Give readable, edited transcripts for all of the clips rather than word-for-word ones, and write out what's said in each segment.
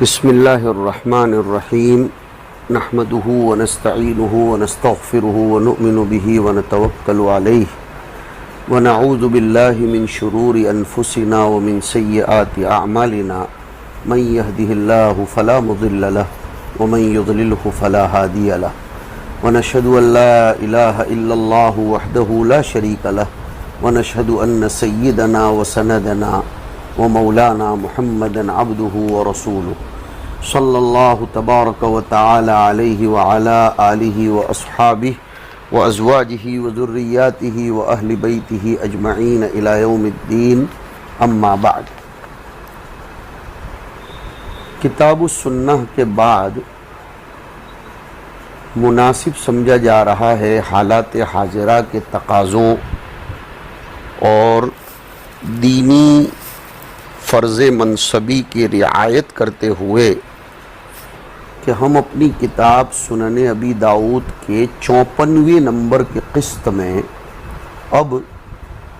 بسم اللہ الرحمن الرحیم نحمده ونستعینه ونستغفره ونؤمن به ونتوکل علیہ ونعوذ باللہ من شرور انفسنا ومن سیئات اعمالنا من يهده اللہ فلا مضل له ومن يضلله فلا هادی له ونشهد ان لا الہ الا اللہ وحدہ لا شریک له ونشهد ان سیدنا وسندنا ومولانا محمدا عبده ورسوله صلی اللہ تبارک و تعالی علیہ وعلا آلہ واصحابہ وازواجہ وذریاتہ واہل بیتہ اجمعین الی یوم الدین، اما بعد۔ کتاب السنہ کے بعد مناسب سمجھا جا رہا ہے حالات حاضرہ کے تقاضوں اور دینی فرض منصبی کی رعایت کرتے ہوئے کہ ہم اپنی کتاب سنن ابی داؤد کے 54ویں نمبر کی قسط میں اب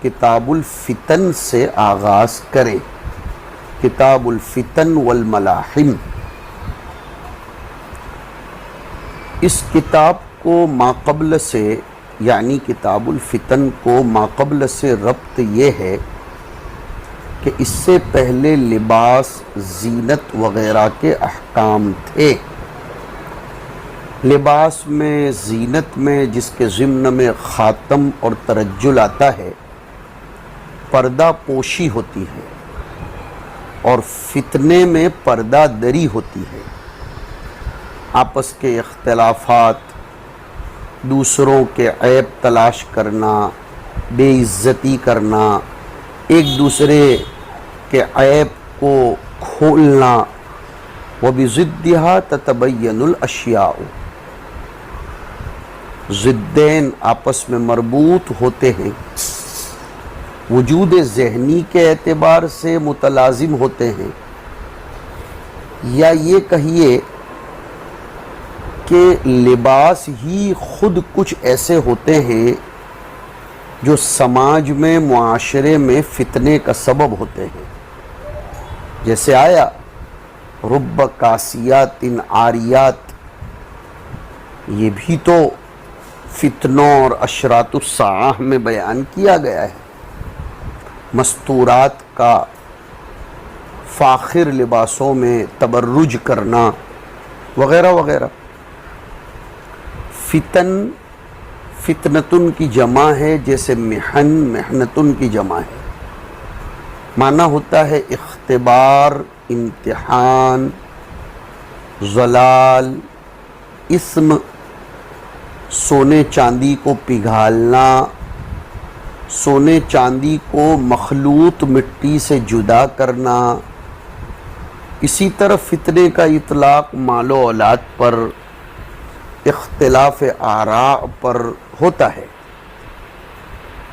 کتاب الفتن سے آغاز کریں۔ کتاب الفتن والملاحم، اس کتاب کو ماقبل سے یعنی کتاب الفتن کو ماقبل سے ربط یہ ہے کہ اس سے پہلے لباس، زینت وغیرہ کے احکام تھے۔ لباس میں، زینت میں، جس کے ضمن میں خاتم اور ترجل آتا ہے، پردہ پوشی ہوتی ہے، اور فتنے میں پردہ دری ہوتی ہے۔ آپس کے اختلافات، دوسروں کے عیب تلاش کرنا، بے عزتی کرنا، ایک دوسرے کے عیب کو کھولنا، وَبِضِدِّهَا تَتَبَيَّنُ الْأَشْيَاءُ، ضدین آپس میں مربوط ہوتے ہیں، وجود ذہنی کے اعتبار سے متلازم ہوتے ہیں، یا یہ کہیے کہ لباس ہی خود کچھ ایسے ہوتے ہیں جو سماج میں، معاشرے میں فتنے کا سبب ہوتے ہیں۔ جیسے آیا رب کاسیات عاریات، یہ بھی تو فتنوں اور اشراط الساعہ میں بیان کیا گیا ہے۔ مستورات کا فاخر لباسوں میں تبرج کرنا وغیرہ وغیرہ۔ فتن، فتنتن کی جمع ہے، جیسے محن، محنتن کی جمع ہے۔ معنی ہوتا ہے اختبار، امتحان، ضلال، اسم، سونے چاندی کو پگھالنا، سونے چاندی کو مخلوط مٹی سے جدا کرنا۔ اسی طرح فتنے کا اطلاق مال و اولاد پر، اختلاف آراء پر ہوتا ہے۔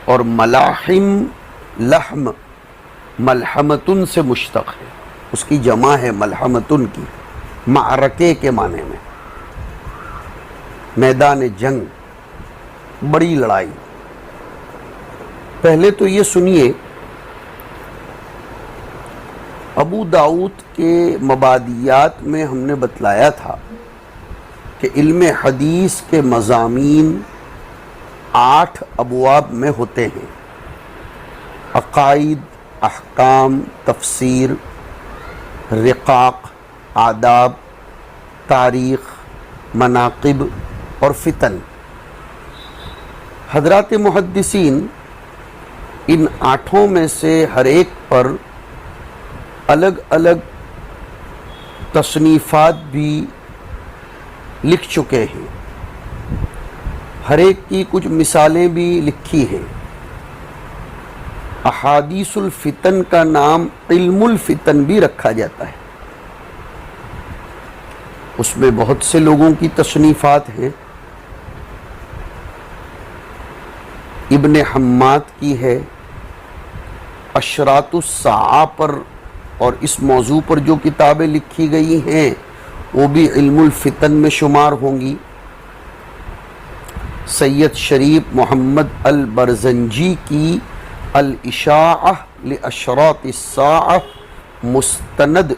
اور ملاحم، لحم ملحمتن سے مشتق ہے، اس کی جمع ہے ملحمتن کی، معرکے کے معنی میں، میدان جنگ، بڑی لڑائی۔ پہلے تو یہ سنیے، ابو داؤد کے مبادیات میں ہم نے بتلایا تھا کہ علم حدیث کے مضامین 8 ابواب میں ہوتے ہیں: عقائد، احکام، تفسیر، رقاق، آداب، تاریخ، مناقب اور فتن۔ حضرات محدثین ان 8 میں سے ہر ایک پر الگ الگ تصنیفات بھی لکھ چکے ہیں، ہر ایک کی کچھ مثالیں بھی لکھی ہیں۔ احادیث الفتن کا نام علم الفتن بھی رکھا جاتا ہے، اس میں بہت سے لوگوں کی تصنیفات ہیں۔ ابن حماد کی ہے، اشراط الساعہ پر اور اس موضوع پر جو کتابیں لکھی گئی ہیں وہ بھی علم الفتن میں شمار ہوں گی۔ سید شریف محمد البرزنجی کی الاشاعہ لاشراط الساعہ مستند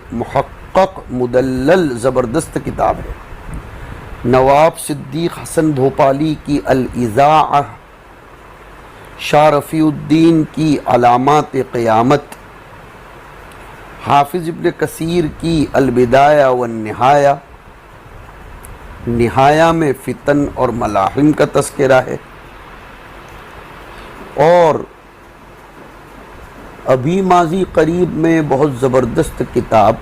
محقق مدلل زبردست کتاب ہے۔ نواب صدیق حسن بھوپالی کی الاذاعہ، شاہ رفیع الدین کی علامات قیامت، حافظ ابن کثیر کی البدایہ والنہایہ، نہایہ میں فتن اور ملاحم کا تذکرہ ہے، اور ابھی ماضی قریب میں بہت زبردست کتاب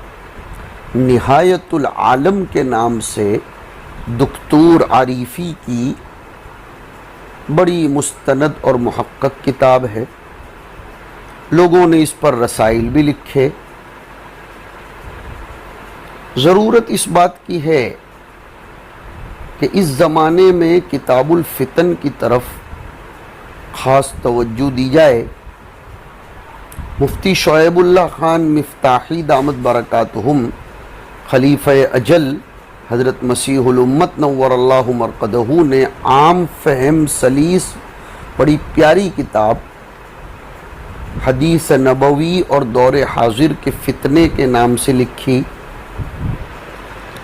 نہایت العالم کے نام سے دکتور عریفی کی بڑی مستند اور محقق کتاب ہے۔ لوگوں نے اس پر رسائل بھی لکھے۔ ضرورت اس بات کی ہے کہ اس زمانے میں کتاب الفتن کی طرف خاص توجہ دی جائے۔ مفتی شعیب اللہ خان مفتاحی دامت برکاتہم، خلیفہ اجل حضرت مسیح الامت نور اللہ مرقدہ نے عام فہم سلیس بڑی پیاری کتاب حدیث نبوی اور دور حاضر کے فتنے کے نام سے لکھی۔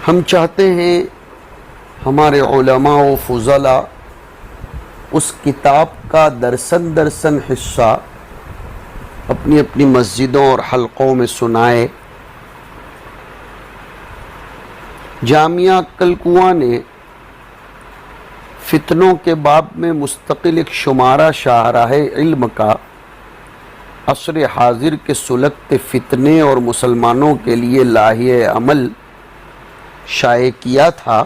ہم چاہتے ہیں ہمارے علماء و فضلاء اس کتاب کا درسن درسن حصہ اپنی اپنی مسجدوں اور حلقوں میں سنائے۔ جامعہ کلکواں نے فتنوں کے باب میں مستقل ایک شمارہ شاہراہ علم کا عصر حاضر کے سلگتے فتنے اور مسلمانوں کے لیے لاہیہ عمل شائع کیا تھا،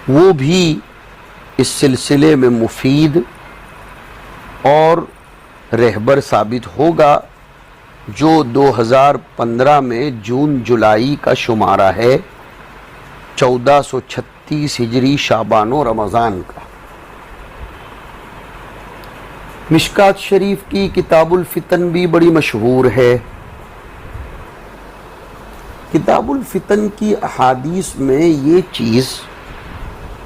وہ بھی اس سلسلے میں مفید اور رہبر ثابت ہوگا، جو 2015 میں جون جولائی کا شمارہ ہے، 1436 ہجری شعبان و رمضان کا۔ مشکات شریف کی کتاب الفتن بھی بڑی مشہور ہے۔ کتاب الفتن کی احادیث میں یہ چیز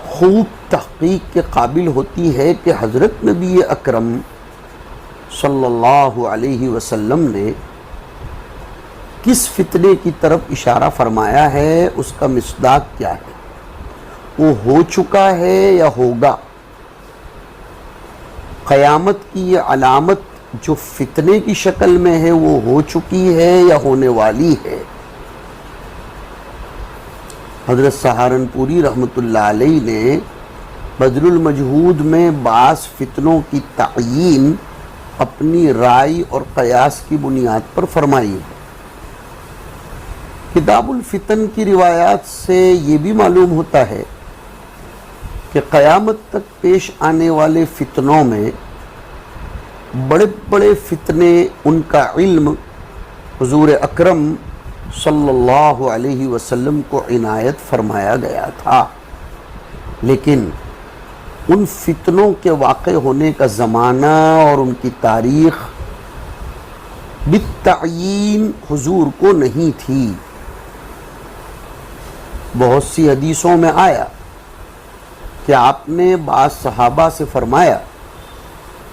خوب تحقیق کے قابل ہوتی ہے کہ حضرت نبی اکرم صلی اللہ علیہ وسلم نے کس فتنے کی طرف اشارہ فرمایا ہے، اس کا مصداق کیا ہے، وہ ہو چکا ہے یا ہوگا۔ قیامت کی یہ علامت جو فتنے کی شکل میں ہے وہ ہو چکی ہے یا ہونے والی ہے۔ حضرت سہارنپوری رحمۃ اللہ علیہ نے بذل المجہود میں بعض فتنوں کی تعیین اپنی رائے اور قیاس کی بنیاد پر فرمائی ہے۔ کتاب الفتن کی روایات سے یہ بھی معلوم ہوتا ہے کہ قیامت تک پیش آنے والے فتنوں میں بڑے بڑے فتنے ان کا علم حضور اکرم صلی اللہ علیہ وسلم کو عنایت فرمایا گیا تھا، لیکن ان فتنوں کے واقع ہونے کا زمانہ اور ان کی تاریخ بالتعیین حضور کو نہیں تھی۔ بہت سی حدیثوں میں آیا کہ آپ نے بعض صحابہ سے فرمایا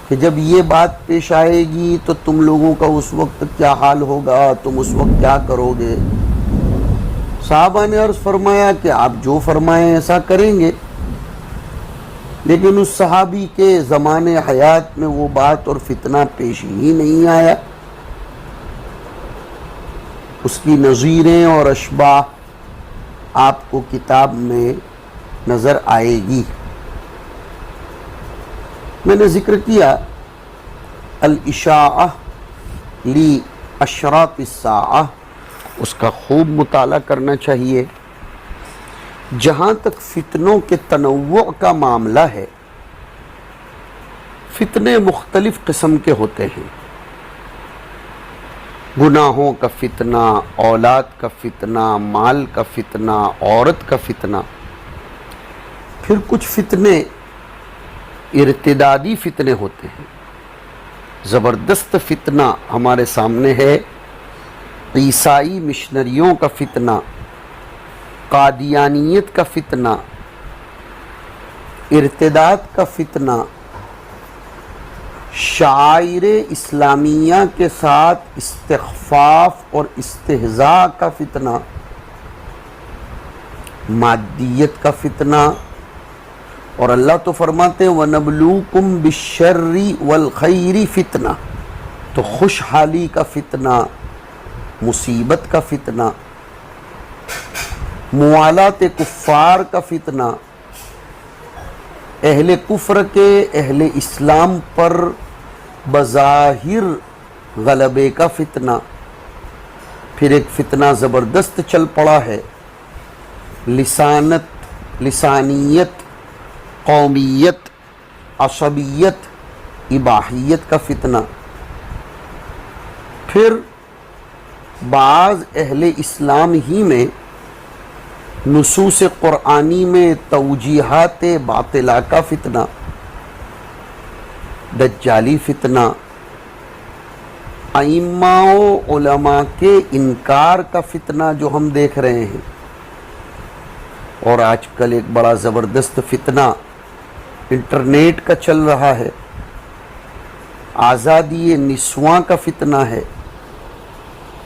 کہ جب یہ بات پیش آئے گی تو تم لوگوں کا اس وقت کیا حال ہوگا، تم اس وقت کیا کرو گے؟ صحابہ نے عرض فرمایا کہ آپ جو فرمائیں ایسا کریں گے، لیکن اس صحابی کے زمانے حیات میں وہ بات اور فتنہ پیش ہی نہیں آیا۔ اس کی نظیریں اور اشباہ آپ کو کتاب میں نظر آئے گی۔ میں نے ذکر کیا الاشاعہ لی اشراط الساعہ، اس کا خوب مطالعہ کرنا چاہیے۔ جہاں تک فتنوں کے تنوع کا معاملہ ہے، فتنے مختلف قسم کے ہوتے ہیں۔ گناہوں کا فتنہ، اولاد کا فتنہ، مال کا فتنہ، عورت کا فتنہ۔ پھر کچھ فتنے ارتدادی فتنے ہوتے ہیں۔ زبردست فتنہ ہمارے سامنے ہے عیسائی مشنریوں کا فتنہ، قادیانیت کا فتنہ، ارتداد کا فتنہ، شعائر اسلامیہ کے ساتھ استخفاف اور استہزاء کا فتنہ، مادیت کا فتنہ، اور اللہ تو فرماتے ہیں وَنَبْلُوكُمْ بِالشَّرِّ وَالْخَيْرِ فتنہ، تو خوشحالی کا فتنہ، مصیبت کا فتنہ، موالات کفار کا فتنہ، اہل کفر کے اہل اسلام پر بظاہر غلبے کا فتنہ۔ پھر ایک فتنہ زبردست چل پڑا ہے، لسانیت، قومیت، عصبیت، اباحیت کا فتنہ۔ پھر بعض اہل اسلام ہی میں نصوص قرآنی میں توجیحات باطلہ کا فتنہ، دجالی فتنہ، ائمہ و علماء کے انکار کا فتنہ جو ہم دیکھ رہے ہیں، اور آج کل ایک بڑا زبردست فتنہ انٹرنیٹ کا چل رہا ہے، آزادی نسواں کا فتنہ ہے،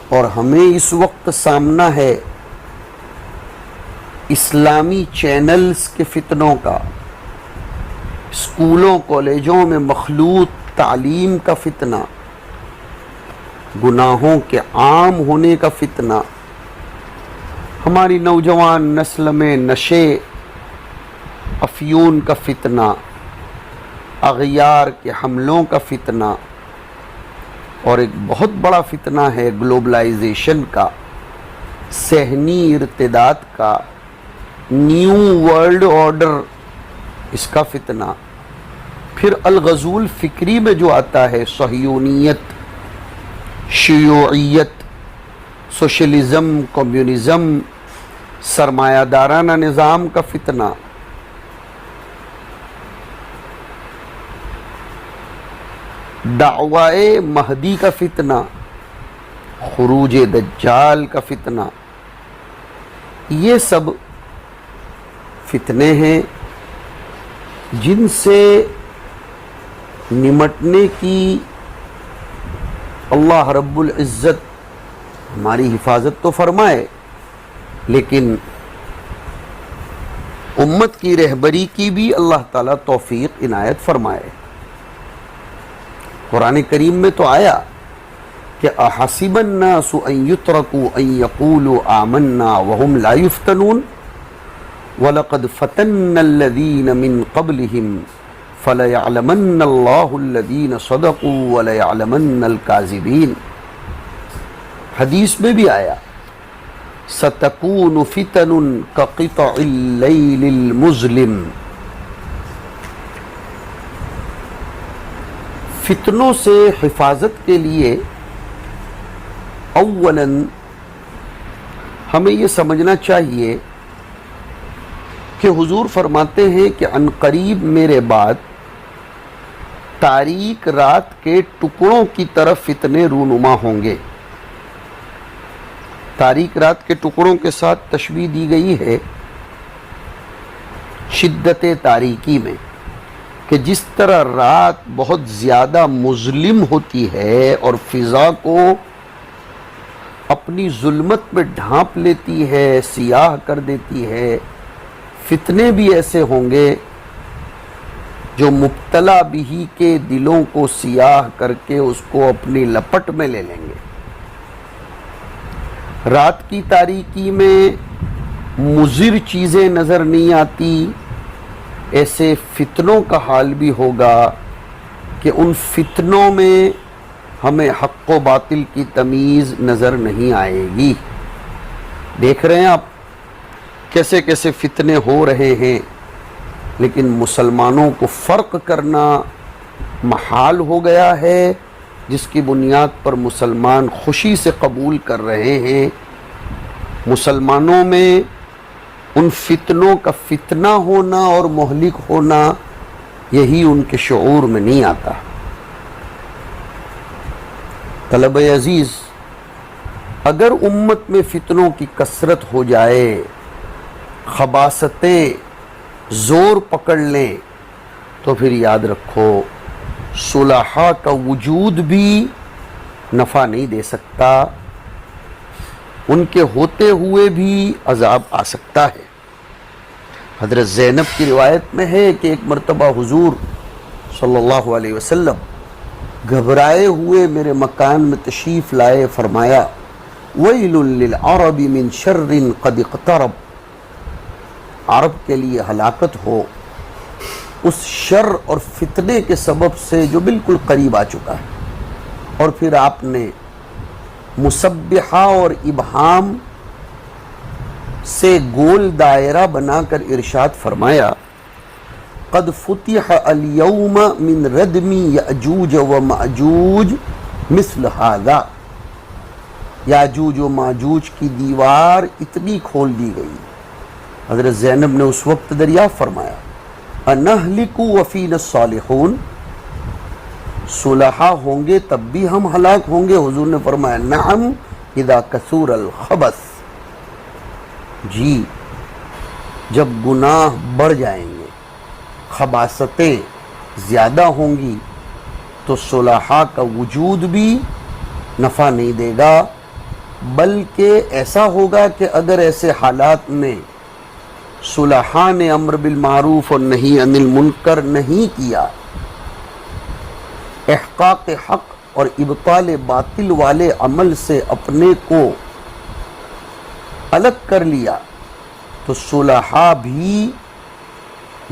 اور ہمیں اس وقت سامنا ہے اسلامی چینلز کے فتنوں کا، اسکولوں کالجوں میں مخلوط تعلیم کا فتنہ، گناہوں کے عام ہونے کا فتنہ، ہماری نوجوان نسل میں نشے افیون کا فتنہ، اغیار کے حملوں کا فتنہ، اور ایک بہت بڑا فتنہ ہے گلوبلائزیشن کا، صہنی ارتداد کا، نیو ورلڈ آرڈر، اس کا فتنہ۔ پھر الغزو الفکری میں جو آتا ہے صہیونیت، شیوعیت، سوشلزم، کمیونزم، سرمایہ دارانہ نظام کا فتنہ، دعوی مہدی کا فتنہ، خروج دجال کا فتنہ، یہ سب فتنے ہیں جن سے نمٹنے کی اللہ رب العزت ہماری حفاظت تو فرمائے، لیکن امت کی رہبری کی بھی اللہ تعالیٰ توفیق عنایت فرمائے۔ قرآن کریم میں تو آیا کہ احسب الناس ان یترکوا ان یقولوا آمنا وهم لا یفتنون وَلَقَدْ فَتَنَّ الَّذِينَ مِن قَبْلِهِمْ فَلَيَعْلَمَنَّ اللَّهُ الَّذِينَ صَدَقُوا وَلَيَعْلَمَنَّ الْكَاذِبِينَ۔ حدیث میں بھی آیا سَتَكُونُ فِتَنٌ كَقِطَعِ اللَّيْلِ الْمُظْلِمِ، فتنوں سے حفاظت کے لیے اولاً ہمیں یہ سمجھنا چاہیے کہ حضور فرماتے ہیں کہ عن قریب میرے بعد تاریک رات کے ٹکڑوں کی طرف فتنے رونما ہوں گے۔ تاریک رات کے ٹکڑوں کے ساتھ تشبیہ دی گئی ہے شدت تاریکی میں، کہ جس طرح رات بہت زیادہ مظلم ہوتی ہے اور فضا کو اپنی ظلمت میں ڈھانپ لیتی ہے، سیاہ کر دیتی ہے، فتنے بھی ایسے ہوں گے جو مبتلا بھی کے دلوں کو سیاہ کر کے اس کو اپنی لپٹ میں لے لیں گے۔ رات کی تاریکی میں مضر چیزیں نظر نہیں آتی، ایسے فتنوں کا حال بھی ہوگا کہ ان فتنوں میں ہمیں حق و باطل کی تمیز نظر نہیں آئے گی۔ دیکھ رہے ہیں آپ کیسے کیسے فتنے ہو رہے ہیں، لیکن مسلمانوں کو فرق کرنا محال ہو گیا ہے، جس کی بنیاد پر مسلمان خوشی سے قبول کر رہے ہیں۔ مسلمانوں میں ان فتنوں کا فتنہ ہونا اور مہلک ہونا یہی ان کے شعور میں نہیں آتا۔ طلبہ عزیز، اگر امت میں فتنوں کی کثرت ہو جائے، خباثتیں زور پکڑ لیں، تو پھر یاد رکھو صلحاء کا وجود بھی نفع نہیں دے سکتا، ان کے ہوتے ہوئے بھی عذاب آ سکتا ہے۔ حضرت زینب کی روایت میں ہے کہ ایک مرتبہ حضور صلی اللہ علیہ وسلم گھبرائے ہوئے میرے مکان میں تشریف لائے، فرمایا ویل للعرب من شر قد اقترب، عرب کے لیے ہلاکت ہو اس شر اور فتنے کے سبب سے جو بالکل قریب آ چکا ہے۔ اور پھر آپ نے مسبحہ اور ابہام سے گول دائرہ بنا کر ارشاد فرمایا قد فتح اليوم من ردم یأجوج و مأجوج مثل هذا، یاجوج و ماجوج کی دیوار اتنی کھول دی گئی۔ حضرت زینب نے اس وقت دریافت فرمایا انہلک وفینا الصالحون، صلحاء ہوں گے تب بھی ہم ہلاک ہوں گے؟ حضور نے فرمایا نعم اذا کثر الخبث، جی جب گناہ بڑھ جائیں گے، خباثتیں زیادہ ہوں گی تو صلحاء کا وجود بھی نفع نہیں دے گا، بلکہ ایسا ہوگا کہ اگر ایسے حالات میں صلحاء نے امر بالمعروف اور نہی عن المنکر نہیں کیا، احقاق حق اور ابطال باطل والے عمل سے اپنے کو الگ کر لیا، تو صلحاء بھی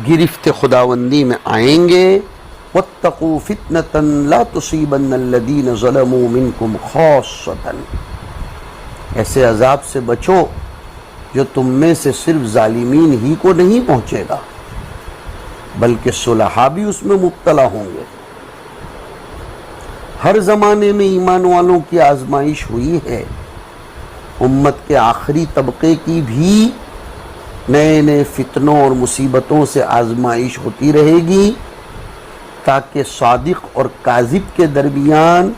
گرفت خداوندی میں آئیں گے۔ واتقوا فتنة لا تصیبن الذین ظلموا منکم خاصۃ، ایسے عذاب سے بچو جو تم میں سے صرف ظالمین ہی کو نہیں پہنچے گا بلکہ صلحاء بھی اس میں مبتلا ہوں گے۔ ہر زمانے میں ایمان والوں کی آزمائش ہوئی ہے، امت کے آخری طبقے کی بھی نئے نئے فتنوں اور مصیبتوں سے آزمائش ہوتی رہے گی، تاکہ صادق اور کاذب کے درمیان،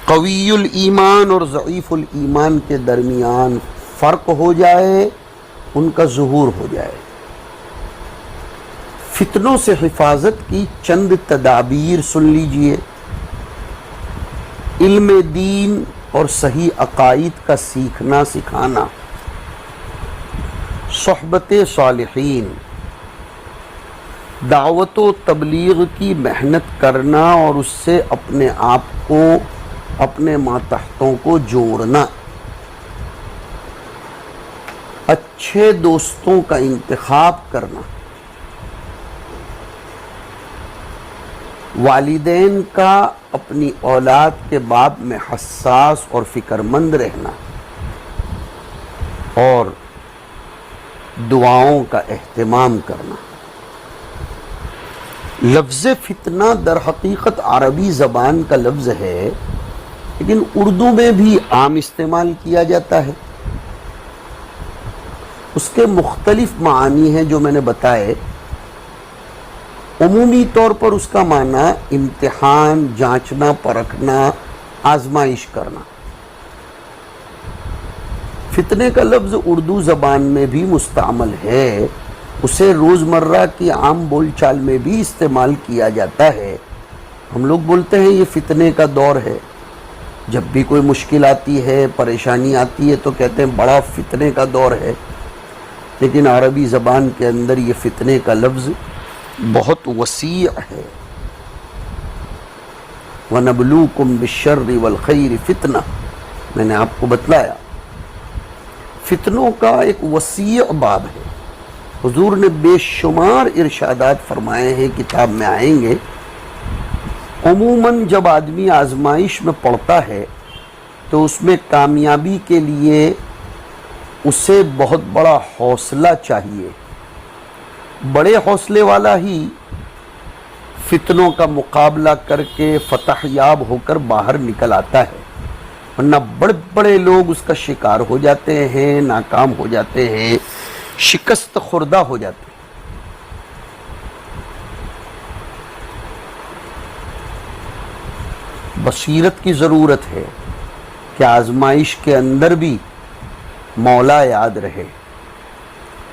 قوی الایمان اور ضعیف الایمان کے درمیان فرق ہو جائے، ان کا ظہور ہو جائے۔ فتنوں سے حفاظت کی چند تدابیر سن لیجئے۔ علم دین اور صحیح عقائد کا سیکھنا سکھانا، صحبت صالحین، دعوت و تبلیغ کی محنت کرنا اور اس سے اپنے آپ کو، اپنے ماتحتوں کو جوڑنا، اچھے دوستوں کا انتخاب کرنا، والدین کا اپنی اولاد کے باب میں حساس اور فکر مند رہنا، اور دعاؤں کا اہتمام کرنا۔ لفظ فتنہ در حقیقت عربی زبان کا لفظ ہے، لیکن اردو میں بھی عام استعمال کیا جاتا ہے۔ اس کے مختلف معانی ہیں جو میں نے بتائے۔ عمومی طور پر اس کا معنی امتحان، جانچنا، پرکھنا، آزمائش کرنا۔ فتنے کا لفظ اردو زبان میں بھی مستعمل ہے، اسے روزمرہ کی عام بول چال میں بھی استعمال کیا جاتا ہے۔ ہم لوگ بولتے ہیں یہ فتنے کا دور ہے، جب بھی کوئی مشکل آتی ہے، پریشانی آتی ہے تو کہتے ہیں بڑا فتنے کا دور ہے، لیکن عربی زبان کے اندر یہ فتنے کا لفظ بہت وسیع ہے۔ وَنَبْلُوكُمْ بِالشَّرِّ وَالْخَيْرِ فِتْنَةً، میں نے آپ کو بتلایا فتنوں کا ایک وسیع باب ہے۔ حضور نے بے شمار ارشادات فرمائے ہیں، کتاب میں آئیں گے۔ عموماً جب آدمی آزمائش میں پڑتا ہے تو اس میں کامیابی کے لیے اسے بہت بڑا حوصلہ چاہیے۔ بڑے حوصلے والا ہی فتنوں کا مقابلہ کر کے فتح یاب ہو کر باہر نکل آتا ہے، ورنہ بڑے بڑے لوگ اس کا شکار ہو جاتے ہیں، ناکام ہو جاتے ہیں، شکست خوردہ ہو جاتے ہیں۔ بصیرت کی ضرورت ہے کہ آزمائش کے اندر بھی مولا یاد رہے۔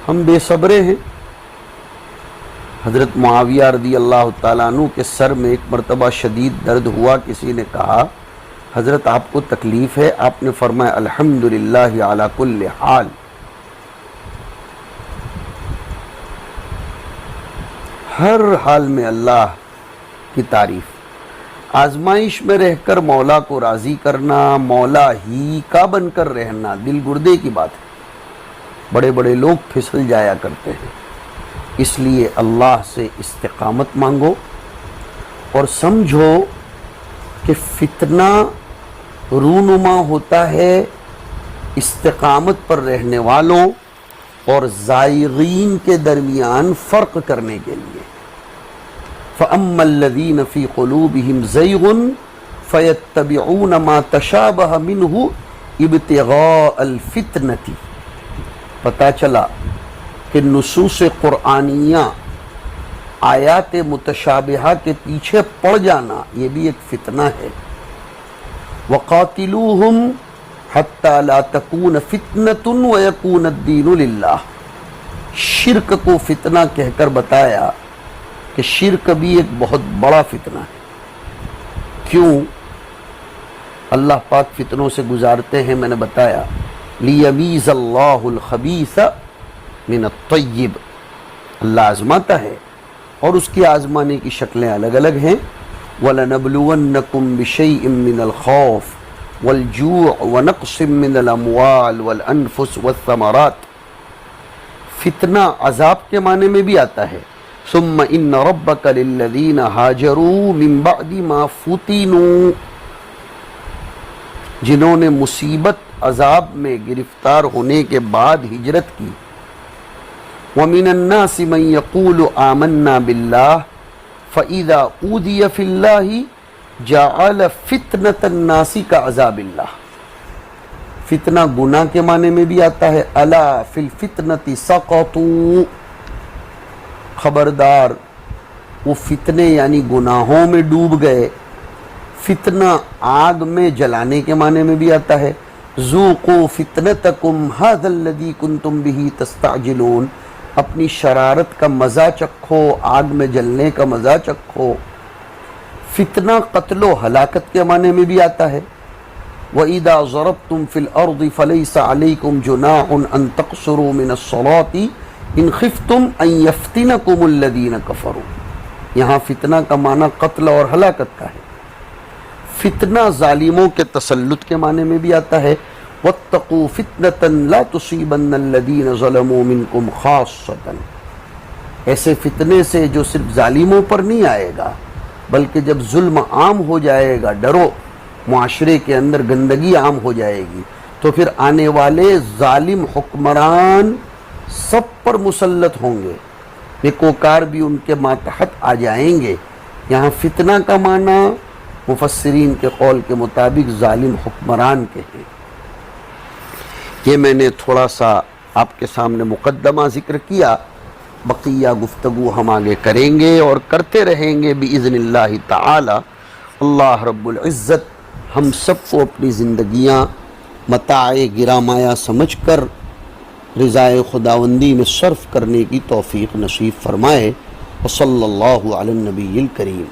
ہم بے صبرے ہیں، حضرت معاویہ رضی اللہ تعالیٰ عنہ کے سر میں ایک مرتبہ شدید درد ہوا. کسی نے کہا حضرت آپ کو تکلیف ہے؟ آپ نے فرمایا الحمدللہ علی کل حال. ہر حال میں اللہ کی تعریف. آزمائش میں رہ کر مولا کو راضی کرنا، مولا ہی کا بن کر رہنا دل گردے کی بات ہے. بڑے بڑے لوگ پھسل جایا کرتے ہیں. اس لیے اللہ سے استقامت مانگو اور سمجھو کہ فتنہ رونما ہوتا ہے استقامت پر رہنے والوں اور زائغین کے درمیان فرق کرنے کے لیے. فَأَمَّا الَّذِينَ فِي قُلُوبِهِمْ زَيْغٌ فَيَتَّبِعُونَ مَا تَشَابَهَ مِنْهُ ابْتِغَاءَ الْفِتْنَةِ. پتہ چلا کہ نصوص قرآنیہ آیات متشابہہ کے پیچھے پڑ جانا یہ بھی ایک فتنہ ہے. وَقَاتِلُوهُمْ حَتَّى لَا تَكُونَ فِتْنَةٌ وَيَكُونَ الدِّينُ لِلَّهِ. شرک کو فتنہ کہہ کر بتایا کہ شرک بھی ایک بہت بڑا فتنہ ہے. کیوں اللہ پاک فتنوں سے گزارتے ہیں؟ میں نے بتایا لیمیز اللہ الخبیث من الطیب. اللہ آزماتا ہے اور اس کی آزمانے کی شکلیں الگ الگ ہیں. وَلَنَبْلُوَنَّكُمْ بِشَيْءٍ مِّنَ الْخَوْفِ وَالْجُوعِ وَنَقْصٍ مِّنَ الْأَمْوَالِ وَالْأَنفُسِ وَالثَّمَرَاتِ. فتنہ عذاب کے معنی میں بھی آتا ہے. ثم ان ربک للذین ہاجروا من بعد ما فتنوا. جنہوں نے مصیبت عذاب میں گرفتار ہونے کے بعد ہجرت کی. ومن الناس من يقول آمنا باللہ فإذا أوذی فی اللہ جعل فتنة الناس كعذاب اللہ. فتنہ گناہ کے معنی میں بھی آتا ہے. الا فی الفتنة سقطوا. خبردار وہ فتنے یعنی گناہوں میں ڈوب گئے. فتنہ آگ میں جلانے کے معنی میں بھی آتا ہے. ذوقوا فتنتکم ھذا الذی کنتم بہ تستعجلون. اپنی شرارت کا مزہ چکھو، آگ میں جلنے کا مزہ چکھو. فتنہ قتل و ہلاکت کے معنی میں بھی آتا ہے. وَإِذَا ضَرَبْتُمْ فِي الْأَرْضِ فَلَيْسَ عَلَيْكُمْ جُنَاحٌ أَن تَقْصُرُوا مِنَ الصَّلَاةِ ان خفتم ان یفتنکم الذین کفروا. یہاں فتنہ کا معنی قتل اور ہلاکت کا ہے. فتنہ ظالموں کے تسلط کے معنی میں بھی آتا ہے. واتقوا فتنة لا تصیبن الذین ظلموا منکم خاصۃ. ایسے فتنے سے جو صرف ظالموں پر نہیں آئے گا بلکہ جب ظلم عام ہو جائے گا، ڈرو معاشرے کے اندر گندگی عام ہو جائے گی تو پھر آنے والے ظالم حکمران سب پر مسلط ہوں گے، نیکوکار بھی ان کے ماتحت آ جائیں گے. یہاں فتنہ کا معنی مفسرین کے قول کے مطابق ظالم حکمران کے ہیں. یہ میں نے تھوڑا سا آپ کے سامنے مقدمہ ذکر کیا. بقیہ گفتگو ہم آگے کریں گے اور کرتے رہیں گے بإذن اللہ تعالی. اللہ رب العزت ہم سب کو اپنی زندگیاں متاع گرامایا سمجھ کر رضائے خداوندی میں صرف کرنے کی توفیق نصیب فرمائے. وصلی اللہ علی النبی الکریم.